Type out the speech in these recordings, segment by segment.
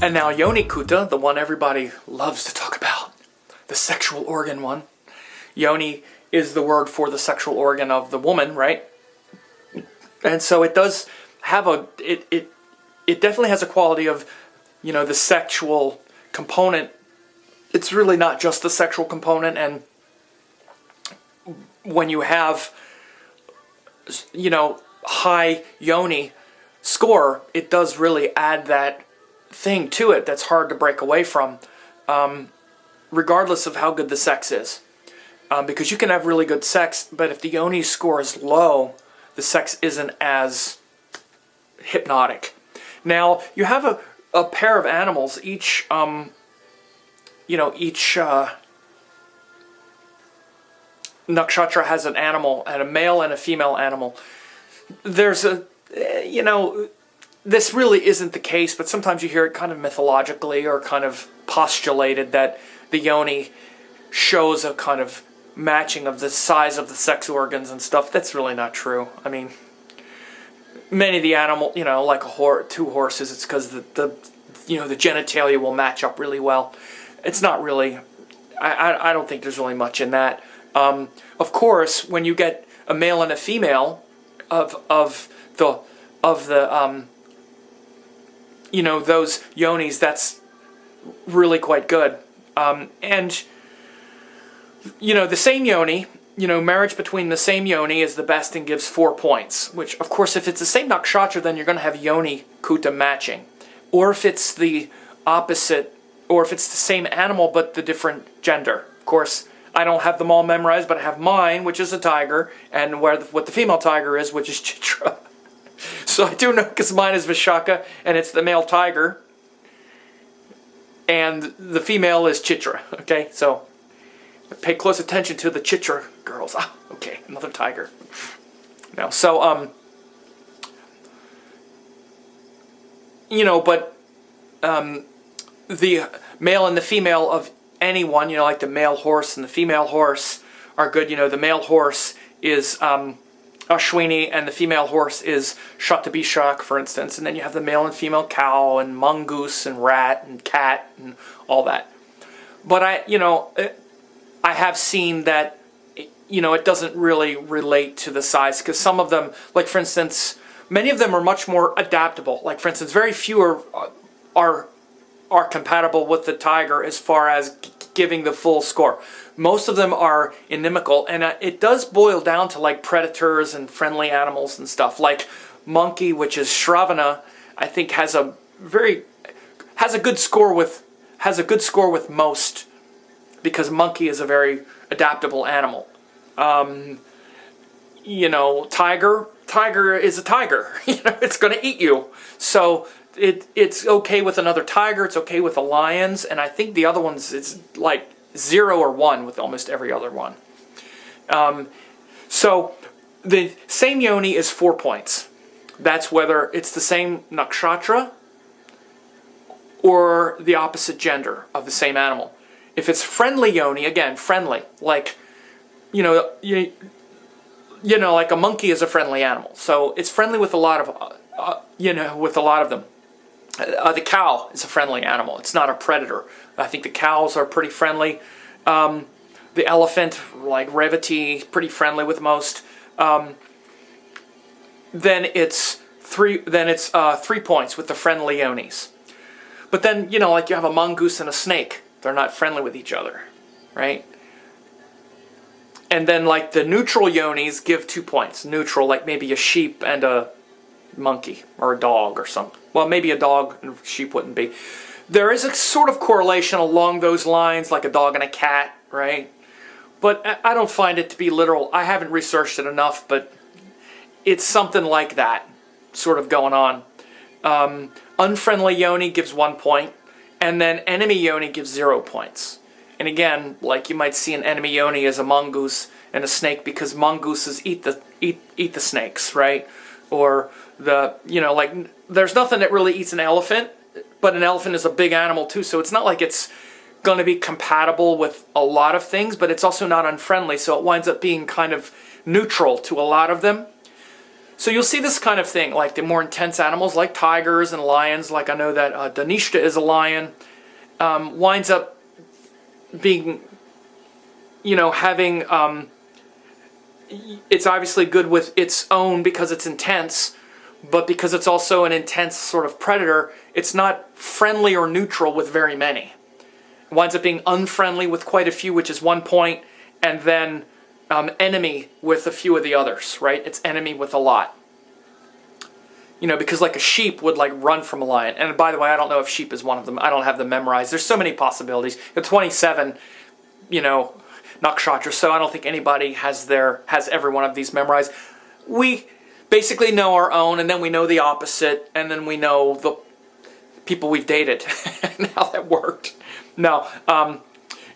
And now Yoni Kuta, the one everybody loves to talk about, the sexual organ one. Yoni is the word for the sexual organ of the woman, right? And so it does have it definitely has a quality of, the sexual component. It's really not just the sexual component, and when you have, high Yoni score, it does really add that thing to it that's hard to break away from, regardless of how good the sex is. Because you can have really good sex, but if the Yoni score is low, the sex isn't as hypnotic. Now, you have a pair of animals, each nakshatra has an animal, and a male and a female animal. There's this really isn't the case, but sometimes you hear it kind of mythologically or kind of postulated that the Yoni shows a kind of matching of the size of the sex organs and stuff. That's really not true. I mean, many of the animal, like two horses, it's because the genitalia will match up really well. It's not really, I don't think there's really much in that. Of course, when you get a male and a female of the those yonis, that's really quite good. And the same yoni, marriage between the same yoni is the best and gives 4 points. Which, of course, if it's the same nakshatra, then you're going to have Yoni Kuta matching. Or if it's the opposite, or if it's the same animal but the different gender. Of course, I don't have them all memorized, but I have mine, which is a tiger, and what the female tiger is, which is Chitra. So I do know, because mine is Vishaka, and it's the male tiger, and the female is Chitra. Okay, so pay close attention to the Chitra girls. Ah, okay, another tiger. Now, so the male and the female of anyone, like the male horse and the female horse are good. The male horse is Ashwini, and the female horse is Shatabishak, for instance. And then you have the male and female cow and mongoose and rat and cat and all that. But I have seen that, it doesn't really relate to the size, because some of them, like for instance, many of them are much more adaptable. Like for instance, very few are compatible with the tiger as far as giving the full score. Most of them are inimical, and it does boil down to like predators and friendly animals and stuff. Like monkey, which is Shravana, I think has a good score with most, because monkey is a very adaptable animal. Tiger is a tiger. It's going to eat you. So it's okay with another tiger. It's okay with the lions, and I think the other ones it's like 0 or 1 with almost every other one. So the same yoni is 4 points. That's whether it's the same nakshatra or the opposite gender of the same animal. If it's friendly yoni, again, friendly, like, like a monkey is a friendly animal. So it's friendly with a lot of them. The cow is a friendly animal. It's not a predator. I think the cows are pretty friendly. The elephant, like Revati, pretty friendly with most. Then it's 3 points with the friendly yonis. But then, like you have a mongoose and a snake. They're not friendly with each other, right? And then like the neutral yonis give 2 points. Neutral, like maybe a sheep and a monkey or a dog or something. Well, maybe a dog and a sheep wouldn't be. There is a sort of correlation along those lines, like a dog and a cat, right? But I don't find it to be literal. I haven't researched it enough, but it's something like that sort of going on. Unfriendly yoni gives 1 point, and then enemy yoni gives 0 points. And again, like you might see an enemy yoni as a mongoose and a snake, because mongooses eat the snakes, right? Or there's nothing that really eats an elephant, but an elephant is a big animal too, so it's not like it's going to be compatible with a lot of things, but it's also not unfriendly, so it winds up being kind of neutral to a lot of them. So you'll see this kind of thing, like the more intense animals like tigers and lions, like I know that Danishta is a lion, winds up being, having, it's obviously good with its own because it's intense, but because it's also an intense sort of predator, it's not friendly or neutral with very many. It winds up being unfriendly with quite a few, which is one point, and then enemy with a few of the others, right? It's enemy with a lot. Because like a sheep would like run from a lion. And by the way, I don't know if sheep is one of them. I don't have them memorized. There's so many possibilities. The 27, nakshatras, so I don't think anybody has every one of these memorized. We basically know our own, and then we know the opposite, and then we know the people we've dated and how that worked. No,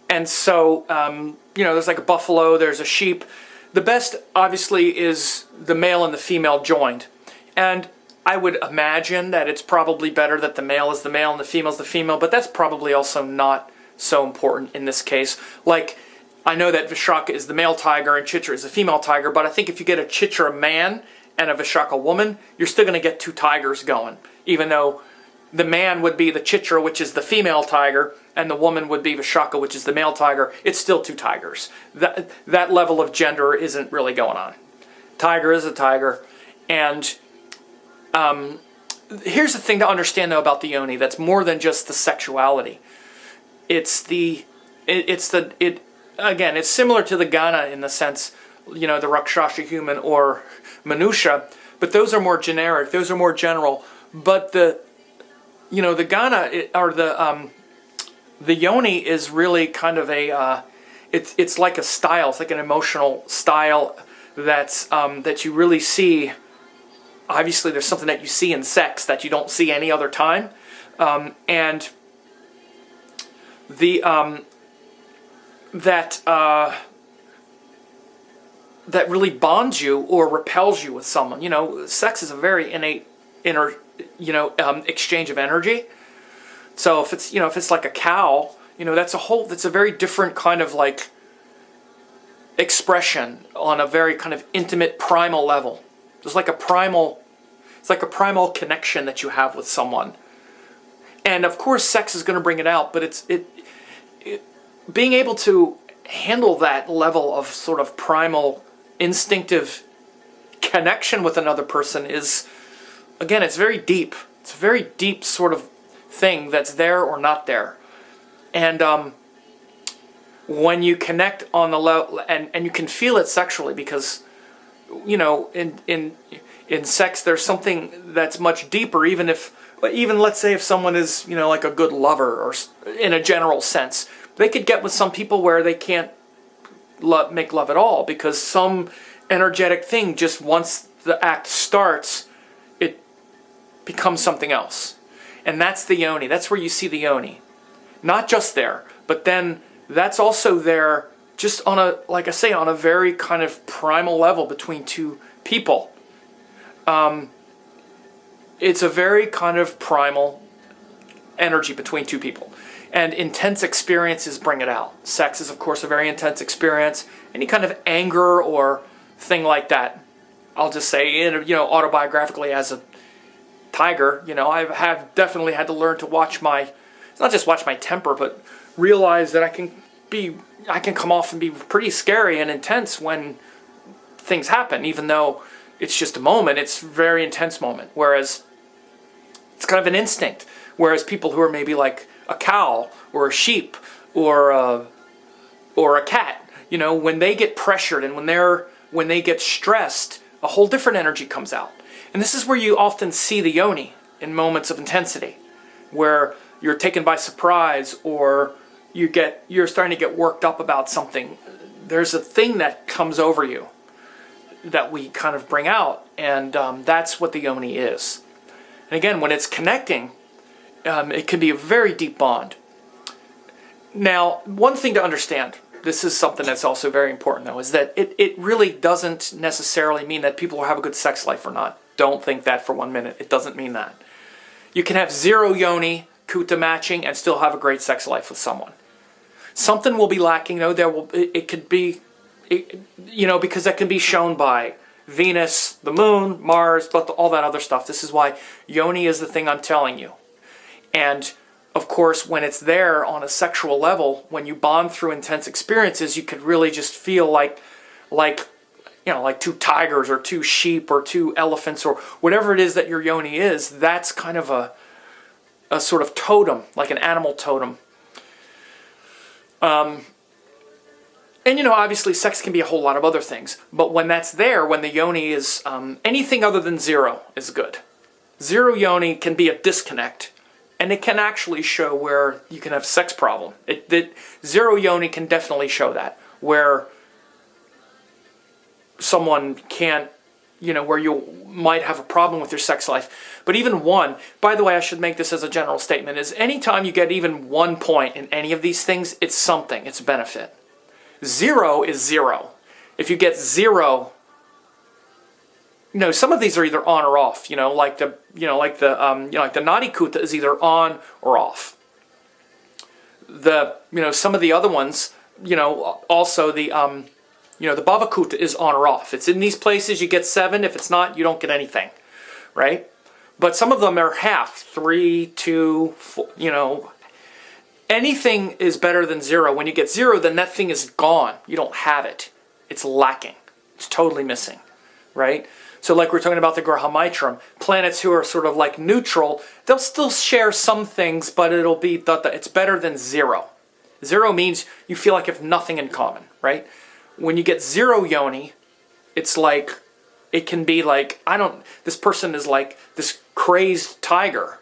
and so, there's like a buffalo, there's a sheep. The best, obviously, is the male and the female joined. And I would imagine that it's probably better that the male is the male and the female is the female, but that's probably also not so important in this case. Like, I know that Vishaka is the male tiger and Chitra is the female tiger, but I think if you get a Chitra man and a Vishaka woman, you're still going to get two tigers going, even though the man would be the Chitra, which is the female tiger, and the woman would be Vishaka, which is the male tiger. It's still two tigers. That level of gender isn't really going on. Tiger is a tiger. And here's the thing to understand, though, about the yoni that's more than just the sexuality. Again, it's similar to the Gana in the sense, the Rakshasa human or Manusha, but those are more generic, those are more general. But the Gana, or the yoni is really kind of it's like a style, it's like an emotional style that you really see. Obviously, there's something that you see in sex that you don't see any other time, and that really bonds you or repels you with someone. Sex is a very innate inner, exchange of energy. So if it's like a cow, that's a very different kind of like expression on a very kind of intimate primal level. It's like a primal connection that you have with someone. And of course sex is going to bring it out, but being able to handle that level of sort of primal instinctive connection with another person is, again, it's very deep. It's a very deep sort of thing that's there or not there. And when you connect on the level, and you can feel it sexually, because in sex there's something that's much deeper, even let's say if someone is like a good lover, or in a general sense, they could get with some people where they can't make love at all, because some energetic thing, just once the act starts, it becomes something else. And that's the yoni. That's where you see the yoni. Not just there, but then that's also there just on a very kind of primal level between two people. It's a very kind of primal energy between two people. And intense experiences bring it out. Sex is, of course, a very intense experience. Any kind of anger or thing like that, I'll just say, autobiographically as a tiger, I have definitely had to learn to not just watch my temper, but realize that I can come off and be pretty scary and intense when things happen, even though it's just a moment. It's a very intense moment, whereas it's kind of an instinct. Whereas people who are maybe like a cow or a sheep or a cat, when they get pressured and when they get stressed, a whole different energy comes out. And this is where you often see the yoni in moments of intensity, where you're taken by surprise, or you're starting to get worked up about something. There's a thing that comes over you that we kind of bring out, and that's what the yoni is. And again, when it's connecting, it can be a very deep bond. Now, one thing to understand, this is something that's also very important, though, is that it really doesn't necessarily mean that people will have a good sex life or not. Don't think that for 1 minute. It doesn't mean that. You can have zero yoni kuta matching and still have a great sex life with someone. Something will be lacking, though. It could be because that can be shown by Venus, the moon, Mars, all that other stuff. This is why yoni is the thing I'm telling you. And of course, when it's there on a sexual level, when you bond through intense experiences, you could really just feel like two tigers or two sheep or two elephants or whatever it is that your yoni is. That's kind of a sort of totem, like an animal totem. And obviously sex can be a whole lot of other things, but when that's there, when the yoni is, anything other than zero is good. Zero yoni can be a disconnect, and it can actually show where you can have sex problem. Zero yoni can definitely show that, where someone can't, where you might have a problem with your sex life. But even one, by the way, I should make this as a general statement, is anytime you get even 1 point in any of these things, it's something, it's a benefit. Zero is zero. If you get zero, some of these are either on or off. Like the Yoni Kuta is either on or off. Some of the other ones, also the Bhava Kuta is on or off. It's in these places you get 7. If it's not, you don't get anything, right? But some of them are half, 3, 2, 4, Anything is better than zero. When you get zero, then that thing is gone. You don't have it. It's lacking. It's totally missing, right? So like we're talking about the Graha Maitram, planets who are sort of like neutral, they'll still share some things, but it'll be that it's better than zero. Zero means you feel like you have nothing in common, right? When you get zero yoni, it's like, it can be like, this person is like this crazed tiger.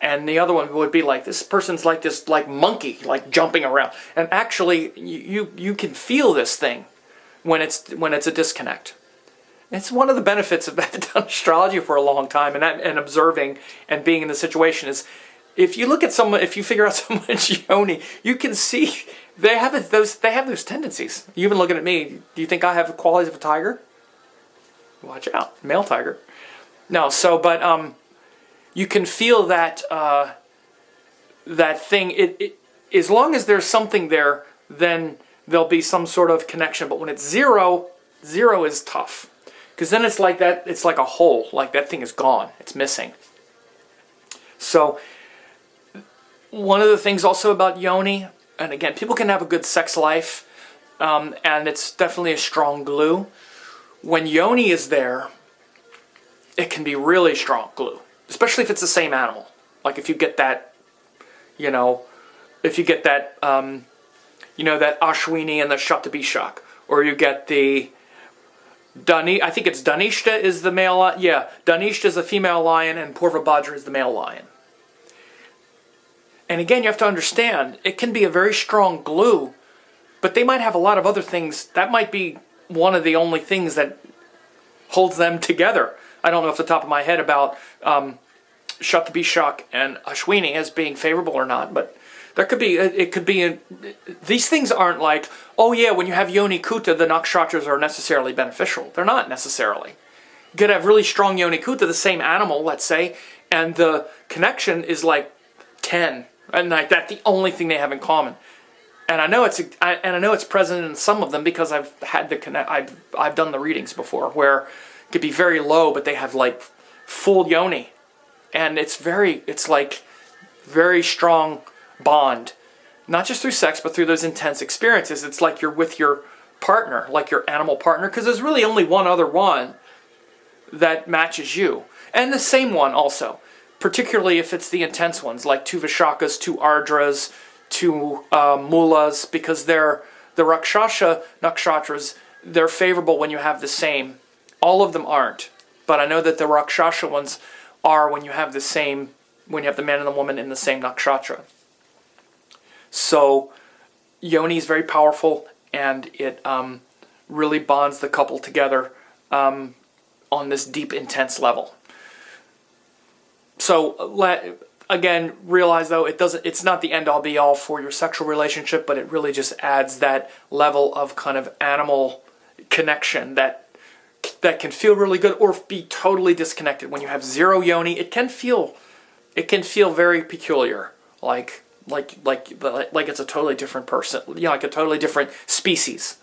And the other one would be like, this person's like this like monkey, like jumping around. And actually, you can feel this thing when it's a disconnect. It's one of the benefits of having done astrology for a long time and observing and being in the situation is, if you look at someone, if you figure out someone's yoni, you can see they have those tendencies. You even looking at me, do you think I have the qualities of a tiger? Watch out, male tiger. No, but you can feel that that thing. It as long as there's something there, then there'll be some sort of connection. But when it's zero is tough, because then it's like that. It's like a hole. Like that thing is gone. It's missing. So one of the things also about yoni, and again, people can have a good sex life, and it's definitely a strong glue. When yoni is there, it can be really strong glue. Especially if it's the same animal. Like if you get that, that Ashwini and the Shatabishak. Or you get the I think it's Dhanishta is the male, Dhanishta is the female lion and Purvabhadra is the male lion. And again, you have to understand, it can be a very strong glue, but they might have a lot of other things. That might be one of the only things that holds them together. I don't know off the top of my head about Shatabishak and Ashwini as being favorable or not, but there could be, these things aren't like, oh yeah, when you have Yoni Kuta, the nakshatras are necessarily beneficial. They're not necessarily. You could have really strong Yoni Kuta, the same animal, let's say, and the connection is like 10, and like that's the only thing they have in common. And I know it's present in some of them because I've had I've done the readings before where it could be very low, but they have like full yoni, and it's like very strong bond, not just through sex, but through those intense experiences. It's like you're with your partner, like your animal partner, because there's really only one other one that matches you, and the same one also, particularly if it's the intense ones, like two Vishakhas, two Ardras, two Mulas, because they're the Rakshasa nakshatras. They're favorable when you have the same. All of them aren't, but I know that the Rakshasa ones are when you have the same, when you have the man and the woman in the same nakshatra. So yoni is very powerful, and it really bonds the couple together on this deep, intense level. So again, realize though, it's not the end-all be-all for your sexual relationship, but it really just adds that level of kind of animal connection that can feel really good or be totally disconnected. When you have zero yoni, it can feel very peculiar, like it's a totally different person, like a totally different species.